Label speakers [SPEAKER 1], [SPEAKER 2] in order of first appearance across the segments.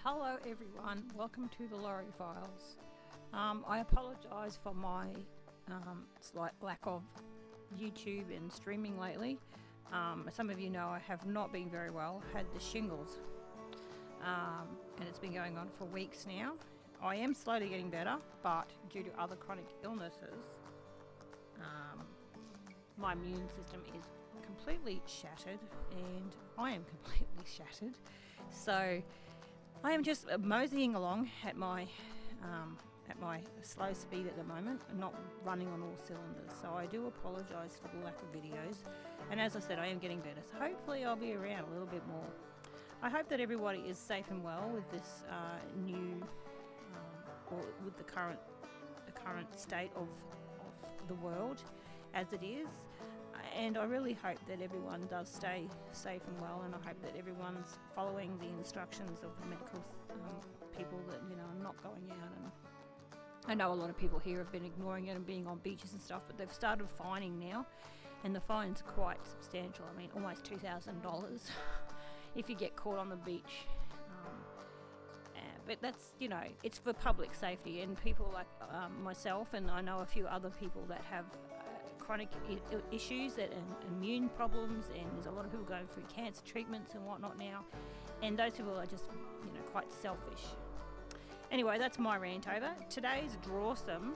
[SPEAKER 1] Hello everyone, welcome to the Lorry Files. I apologise for my slight lack of YouTube and streaming lately. As some of you know, I have not been very well. I had the shingles and it's been going on for weeks now. I am slowly getting better, but due to other chronic illnesses, my immune system is completely shattered and I am completely shattered. So I am just moseying along at my slow speed at the moment and not running on all cylinders. So I do apologise for the lack of videos. And as I said, I am getting better. So hopefully I'll be around a little bit more. I hope that everybody is safe and well with this new, or with the current state of the world as it is. And I really hope that everyone does stay safe and well, and I hope that everyone's following the instructions of the medical people that, you know, are not going out. And I know a lot of people here have been ignoring it and being on beaches and stuff, but they've started fining now, and the fine's quite substantial. I mean, almost $2,000 if you get caught on the beach. But that's, you know, it's for public safety, and people like myself, and I know a few other people that have chronic issues and immune problems, and there's a lot of people going through cancer treatments and whatnot now, and those people are just, you know, quite selfish. Anyway, that's my rant over. Today's Drawsome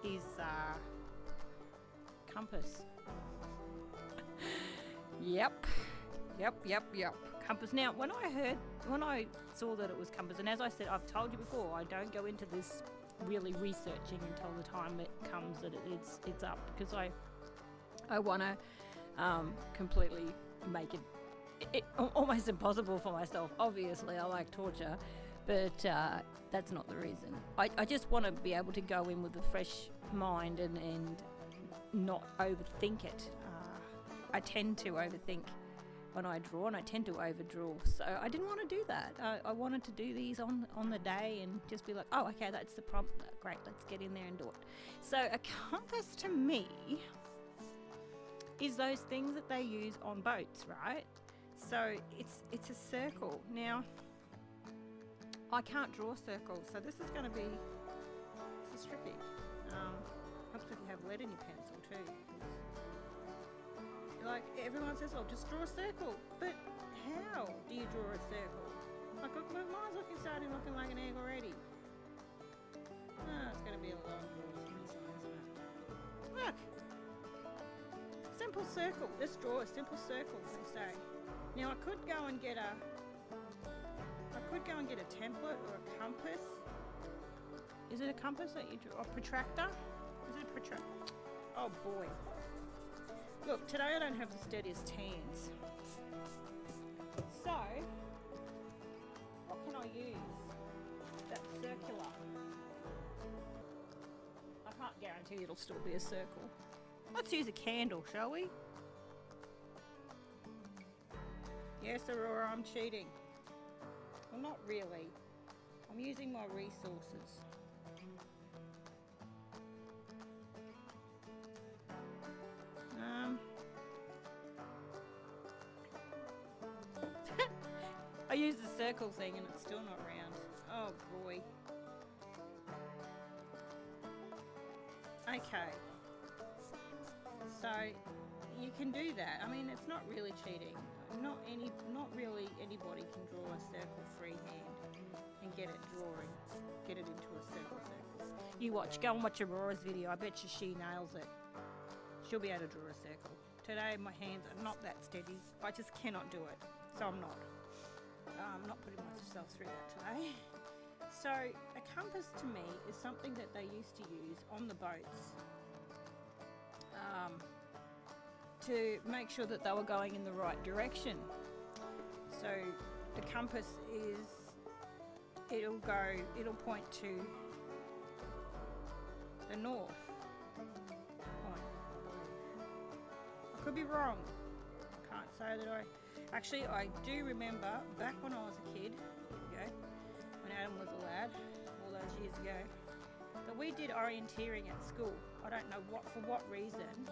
[SPEAKER 1] is compass. Yep. Compass. Now, when I saw that it was compass, and as I said, I've told you before, I don't go into this really researching until the time it comes that it's up, because I want to completely make it almost impossible for myself. Obviously, I like torture, but that's not the reason. I just want to be able to go in with a fresh mind and not overthink it. I tend to overthink when I draw, and I tend to overdraw, so I didn't want to do that. I wanted to do these on the day and just be like, oh, okay, that's the prompt, great, let's get in there and do it. So a compass to me is those things that they use on boats, right? So it's a circle. Now, I can't draw circles, so this is tricky. Helps if you have lead in your pencil too. Like, everyone says, oh, just draw a circle. But how do you draw a circle? Like, mine's starting looking like an egg already. It's going to be a long draw, isn't it? Look! Simple circle. Just draw a simple circle, they say. Now, I could go and get a template or a compass. Is it a compass that you draw? A protractor? Is it a protractor? Oh, boy. Look, today I don't have the steadiest hands. So, what can I use? That's circular. I can't guarantee it'll still be a circle. Let's use a candle, shall we? Yes, Aurora, I'm cheating. Well, not really. I'm using my resources. I used the circle thing and it's still not round. Oh boy. Okay. So you can do that. I mean, it's not really cheating. Not really anybody can draw a circle freehand and get it into a circle. You go and watch Aurora's video. I bet you she nails it. She'll be able to draw a circle. Today my hands are not that steady. I just cannot do it. So I'm not. I'm not putting myself through that today. So a compass to me is something that they used to use on the boats to make sure that they were going in the right direction. So the compass it'll point to the north point. I could be wrong. I can't say that Actually, I do remember back when I was a kid, when Adam was a lad, all those years ago, that we did orienteering at school. I don't know for what reason,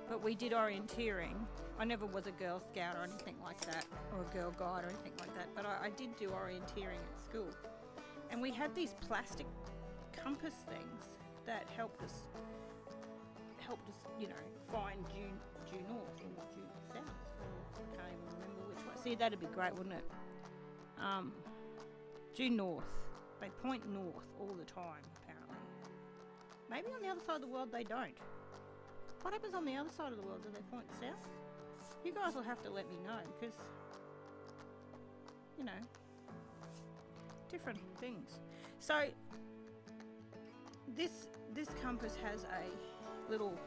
[SPEAKER 1] but we did orienteering. I never was a Girl Scout or anything like that, or a Girl Guide or anything like that, but I did do orienteering at school. And we had these plastic compass things that helped us, you know, find due north or due south. I can't even remember which one. See, that'd be great, wouldn't it? Due north. They point north all the time, apparently. Maybe on the other side of the world they don't. What happens on the other side of the world? Do they point south? You guys will have to let me know, because, you know, different things. So this compass has a little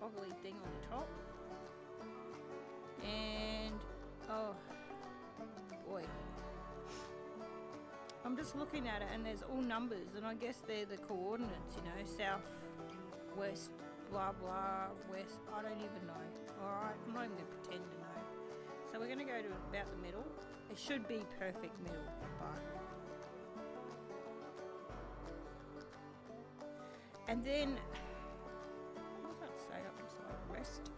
[SPEAKER 1] boggly thing on the top, and oh boy, I'm just looking at it, and there's all numbers, and I guess they're the coordinates, you know, south, west, blah blah, west, I don't even know. Alright, I'm not even going to pretend to know. So we're going to go to about the middle. It should be perfect middle, but... And then... What does that say up inside? Rest?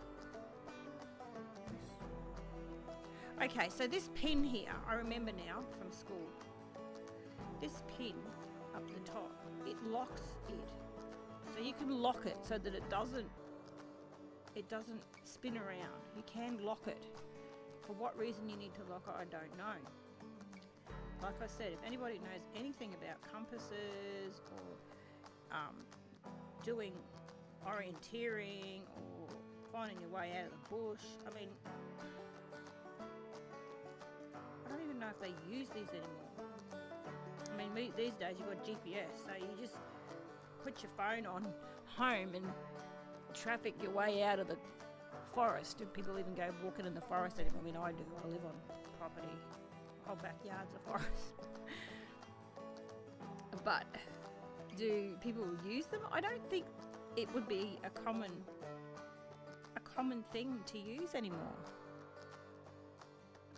[SPEAKER 1] Okay, so this pin here, I remember now from school. This pin up the top, it locks it. So you can lock it so that it doesn't spin around. You can lock it. For what reason you need to lock it, I don't know. Like I said, if anybody knows anything about compasses or doing orienteering or finding your way out of the bush, I mean, I don't even know if they use these anymore. I mean, these days you've got GPS, so you just put your phone on home and traffic your way out of the forest. And people even go walking in the forest anymore. I mean, I do. I live on property. Whole backyard's a forest. But do people use them? I don't think it would be a common thing to use anymore.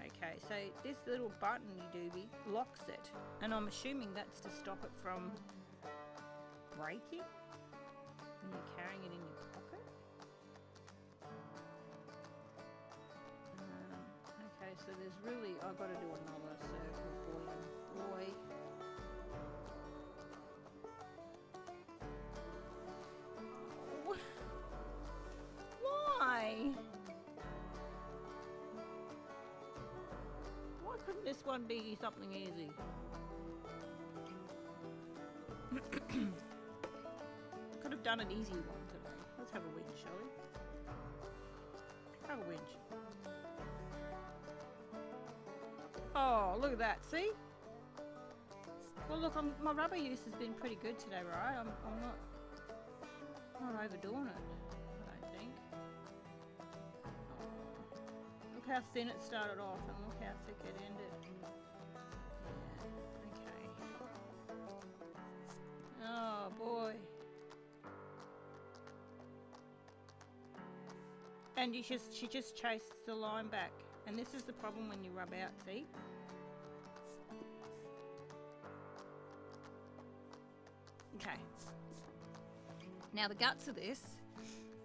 [SPEAKER 1] Okay, so this little button you do locks it, and I'm assuming that's to stop it from breaking when you're carrying it in your pocket. Okay, so there's really, I've got to do another circle for you, boy. Why? Why couldn't this one be something easy? Could have done an easy one today. Let's have a winch, shall we? Have a winch. Oh, look at that. See? Well, look, my rubber use has been pretty good today, right? I'm not overdoing it, I don't think. Oh, look how thin it started off, and look how thick it ended. Yeah, okay. Oh boy. And she just chased the line back. And this is the problem when you rub out, see? Okay. Now the guts of this,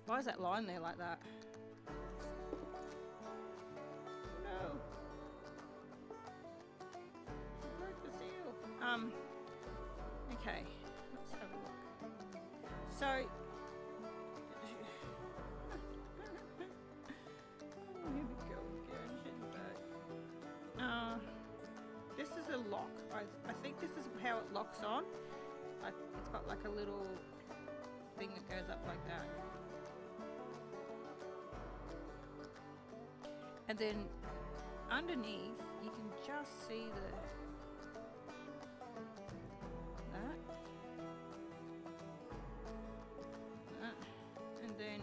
[SPEAKER 1] why is that line there like that? No. I broke the seal. Okay, let's have a look. So, oh, here we go again. This is a lock. I think this is how it locks on. It's got like a little thing that goes up like that. And then underneath you can just see that, and then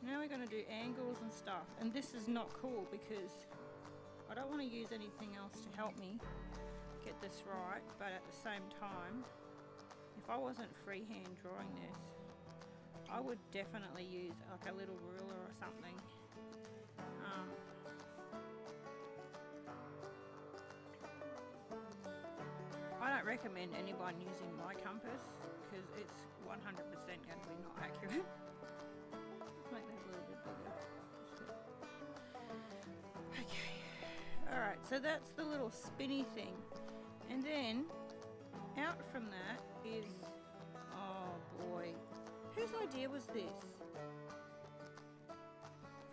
[SPEAKER 1] now we're going to do angles and stuff, and this is not cool because I don't want to use anything else to help me get this right, but at the same time, if I wasn't freehand drawing this, I would definitely use like a little ruler or something. recommend anyone using my compass because it's 100% going to be not accurate. Let's make that a little bit bigger. Okay. Alright, so that's the little spinny thing. And then out from that is, oh boy, whose idea was this?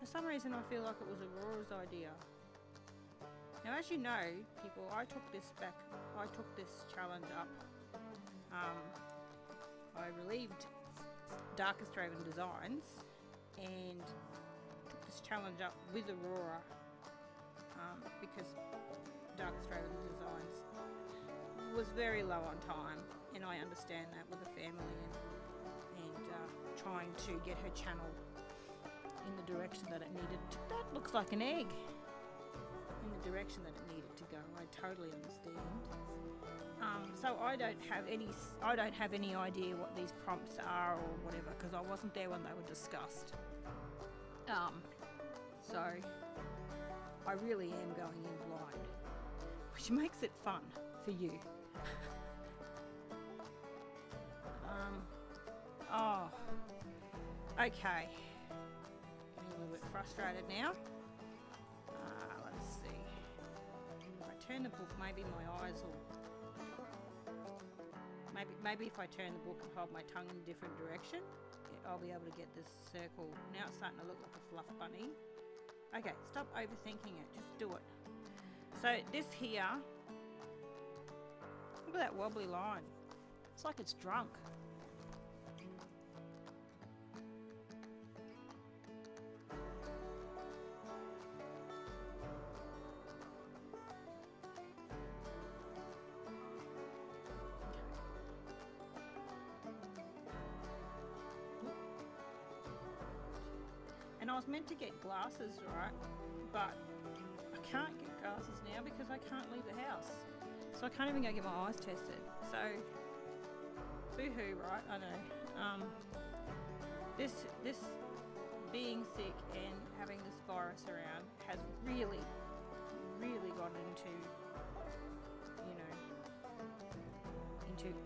[SPEAKER 1] For some reason I feel like it was Aurora's idea. Now as you know, people, I took this challenge up. I relieved Darkest Raven Designs and took this challenge up with Aurora because Darkest Raven Designs was very low on time, and I understand that with the family and trying to get her channel in the direction that it needed to. That looks like an egg. In the direction that it needed to go. I totally understand. So I don't have any idea what these prompts are or whatever because I wasn't there when they were discussed. So I really am going in blind, which makes it fun for you. Oh, okay. Getting a little bit frustrated now. Let's see. If I turn the book, maybe my eyes will. Maybe if I turn the book and hold my tongue in a different direction, I'll be able to get this circle. Now it's starting to look like a fluff bunny. Okay, stop overthinking it. Just do it. So this here, look at that wobbly line. It's like it's drunk. And I was meant to get glasses, right? But I can't get glasses now because I can't leave the house. So I can't even go get my eyes tested. So, boo-hoo, right? I know. This being sick and having this virus around has really got into, into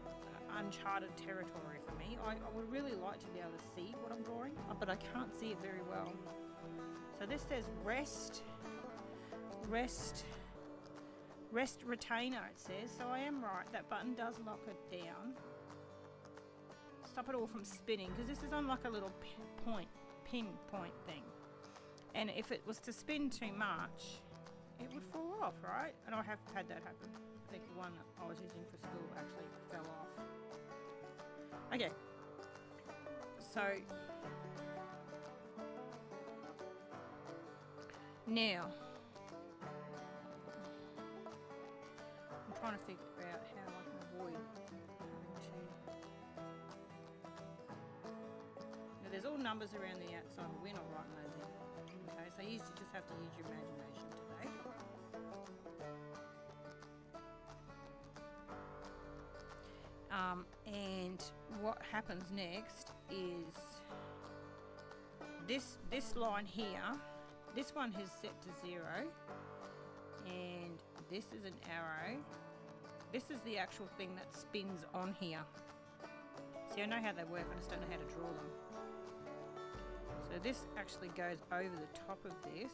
[SPEAKER 1] uncharted territory for me. I would really like to be able to see what I'm drawing, but I can't see it very well. So this says rest retainer, it says. So I am right, that button does lock it down. Stop it all from spinning, because this is on like a little pinpoint thing. And if it was to spin too much, it would fall off, right? And I have had that happen. I think the one I was using for school actually fell off. Okay, so now I'm trying to figure out how I can avoid having to. Now there's all numbers around the outside, but we're not writing those in. Okay, so you just have to use your imagination today. And what happens next is this line here, this one is set to 0, and this is an arrow. This is the actual thing that spins on here. See, I know how they work, I just don't know how to draw them. So this actually goes over the top of this.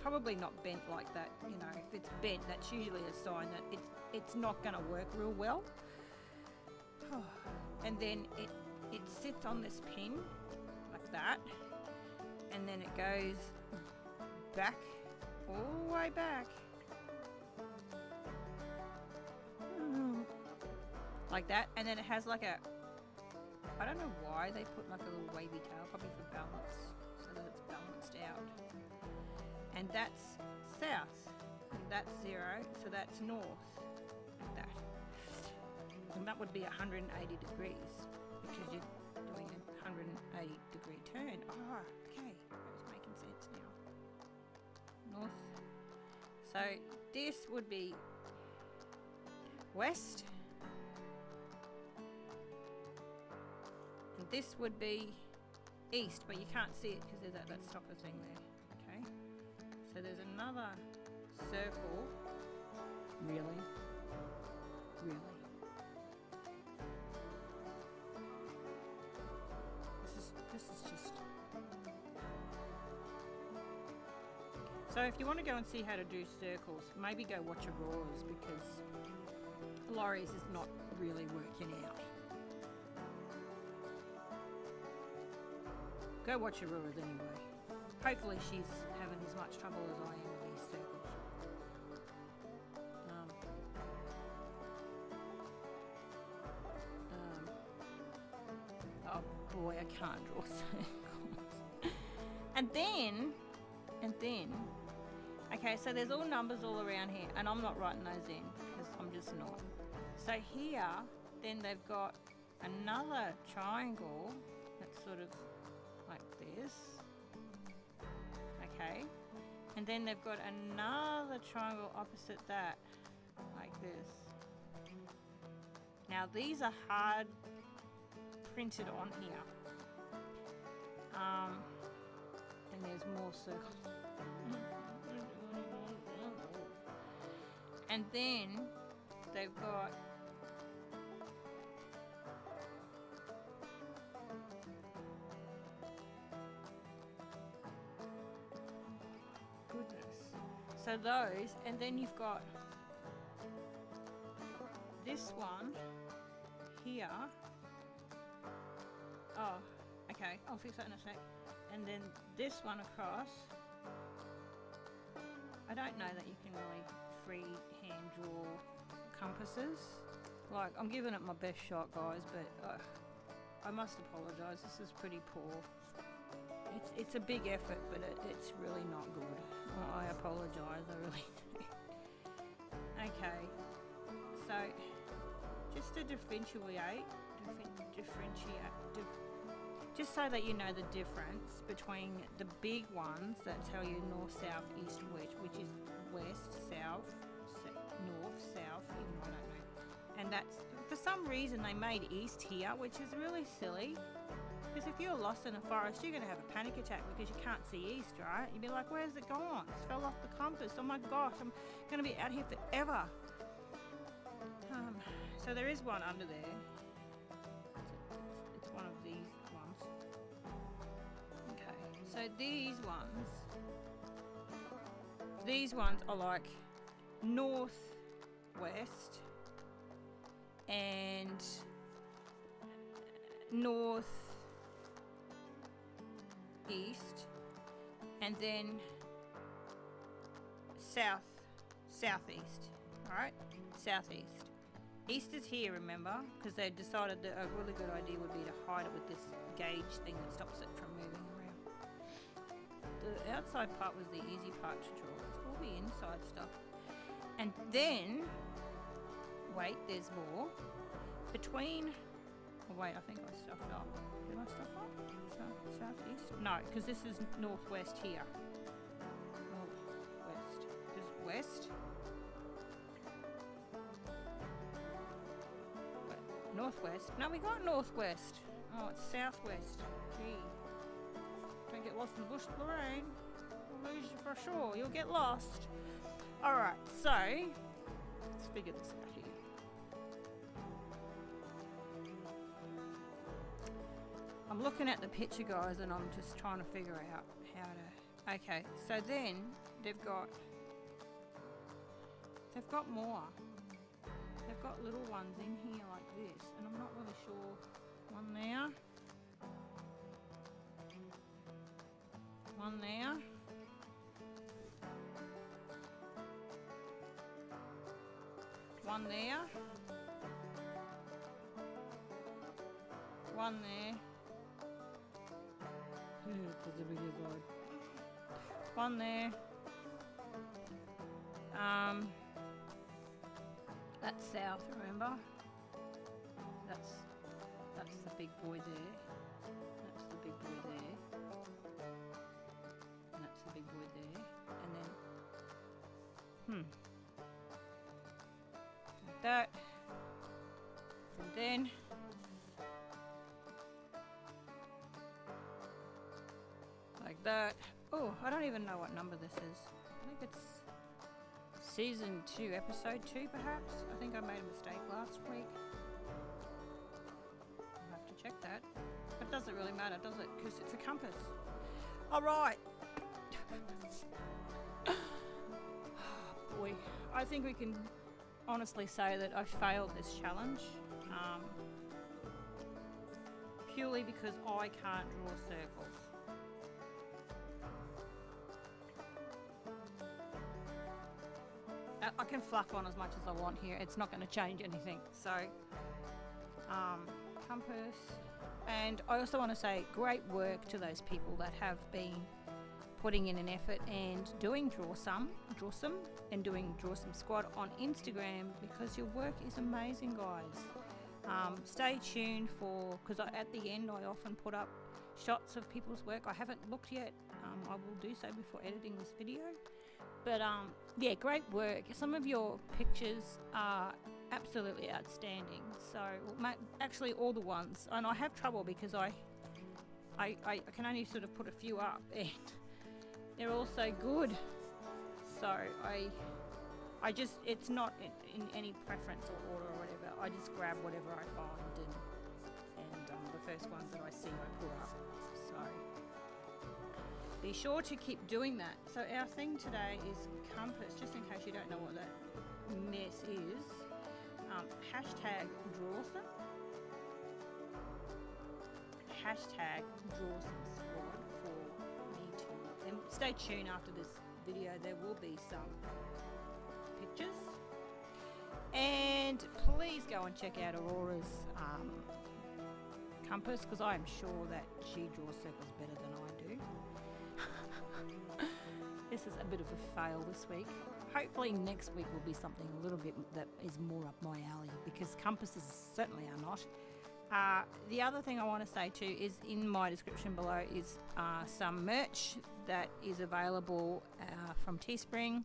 [SPEAKER 1] Probably not bent like that, you know. If it's bent, that's usually a sign that it's not going to work real well. And then it sits on this pin like that, and then it goes back, all the way back, like that, and then it has like a, I don't know why they put like a little wavy tail, probably for balance, so that it's balanced out. And that's south, and that's 0, so that's north, like that. And that would be 180 degrees, because you're doing a 180 degree turn. Oh, okay, that's making sense now. North. So this would be west, and this would be east, but you can't see it because there's that stopper thing there. Okay. So there's another circle Really? Really? This is just... So if you want to go and see how to do circles, maybe go watch Auroras, because Laurie's is not really working out. Go watch Aurora's anyway. Hopefully she's having as much trouble as I am with these circles. Oh boy, I can't draw circles. And then, okay, so there's all numbers all around here, and I'm not writing those in because I'm just not. So here, then they've got another triangle that's sort of like this. Okay, and then they've got another triangle opposite that, like this. Now these are hard printed on here. And there's more circles. And then they've got goodness. So those, and then you've got this one here. Oh, okay, I'll fix that in a sec. And then this one across. I don't know that you can really freehand draw compasses. Like, I'm giving it my best shot, guys, but I must apologise. This is pretty poor. It's a big effort, but it's really not good. I apologise, I really do. Okay, so just to differentiate, just so that you know the difference between the big ones that tell you north, south, east, west, which is west, south, north, south, even though I don't know. And that's, for some reason they made east here, which is really silly. Because if you're lost in a forest, you're going to have a panic attack because you can't see east, right? You'd be like, where's it gone? It's fell off the compass. Oh my gosh, I'm going to be out here forever. So there is one under there. It's one of these ones. Okay, so these ones are like north, west, and north, east, and then south, southeast. All right, southeast. East is here, remember, because they decided that a really good idea would be to hide it with this gauge thing that stops it from moving around. The outside part was the easy part to draw. It's all the inside stuff. And then, wait, there's more. Between, oh wait, I think I stuffed up. Did I stuff up? Southeast? No, because this is northwest here. Northwest. There's west. Northwest. No, we got northwest. Oh, it's southwest. Gee. Don't get lost in the bush, Lorraine. We'll lose you for sure. You'll get lost. Alright, so let's figure this out here. I'm looking at the picture, guys, and I'm just trying to figure out how to... Okay, so then they've got more. They've got little ones in here like this, and I'm not really sure. One there. One there. One there. One there. It's such a big one. One there. That's south, remember? That's the big boy there. That's the big boy there. And that's the big boy there. And then, like that. And then, like that. Oh, I don't even know what number this is. I think it's Season 2, Episode 2, perhaps? I think I made a mistake last week. I'll have to check that. But it doesn't really matter, does it? Because it's a compass. Alright. Boy, I think we can honestly say that I failed this challenge. Purely because I can't draw circles. I can fluff on as much as I want here. It's not going to change anything. So, compass. And I also want to say great work to those people that have been putting in an effort and doing Drawsome and doing Drawsomesquad on Instagram, because your work is amazing, guys. Stay tuned for, because at the end I often put up shots of people's work. I haven't looked yet. I will do so before editing this video. But yeah, great work. Some of your pictures are absolutely outstanding. So actually all the ones, and I have trouble because I can only sort of put a few up, and they're all so good. So I just, it's not in any preference or order or whatever. I just grab whatever I find, and the first ones that I see I put up. So be sure to keep doing that. So our thing today is compass, just in case you don't know what that mess is. Hashtag Drawsome. Hashtag Drawsomesquad for me too. And stay tuned after this video. There will be some pictures. And please go and check out Aurora's compass, because I am sure that she draws circles better than I do. This is a bit of a fail this week. Hopefully next week will be something a little bit that is more up my alley, because compasses certainly are not. The other thing I want to say too is in my description below is some merch that is available from Teespring.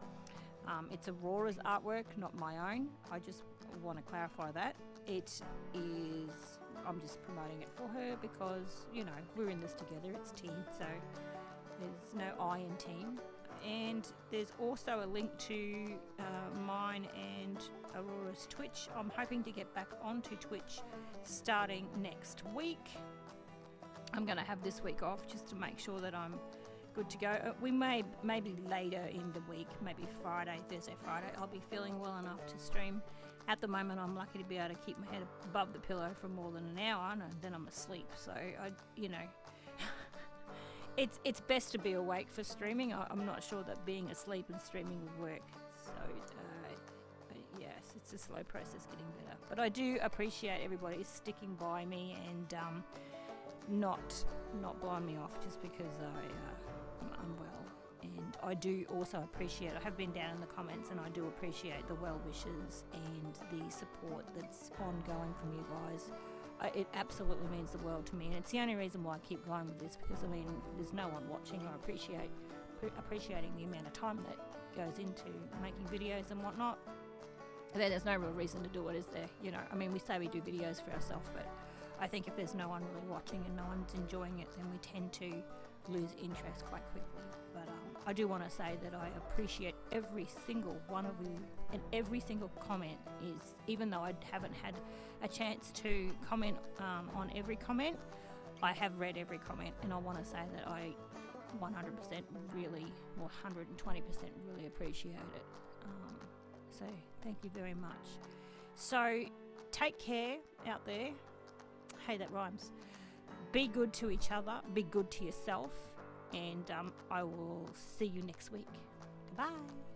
[SPEAKER 1] It's Aurora's artwork, not my own. I just want to clarify that. It is, I'm just promoting it for her because, you know, we're in this together. It's team, so there's no I in team. And there's also a link to mine and Aurora's Twitch. I'm hoping to get back onto Twitch starting next week. I'm going to have this week off just to make sure that I'm good to go. We maybe later in the week, maybe Thursday, Friday, I'll be feeling well enough to stream. At the moment, I'm lucky to be able to keep my head above the pillow for more than an hour, and then I'm asleep. So it's best to be awake for streaming. I'm not sure that being asleep and streaming would work. So yes, it's a slow process getting better. But I do appreciate everybody sticking by me and not blowing me off just because I'm unwell. And I do also appreciate, I have been down in the comments, and I do appreciate the well wishes and the support that's ongoing from you guys. It absolutely means the world to me, and it's the only reason why I keep going with this, because I mean, there's no one watching or appreciating the amount of time that goes into making videos and whatnot. And then there's no real reason to do it, is there? You know, I mean, we say we do videos for ourselves, but I think if there's no one really watching and no one's enjoying it, then we tend to lose interest quite quickly. But I do want to say that I appreciate every single one of you, and every single comment is, even though I haven't had a chance to comment on every comment, I have read every comment, and I want to say that I 100% really, or 120% really appreciate it. So thank you very much. So take care out there. Hey, that rhymes. Be good to each other, be good to yourself, and I will see you next week. Goodbye.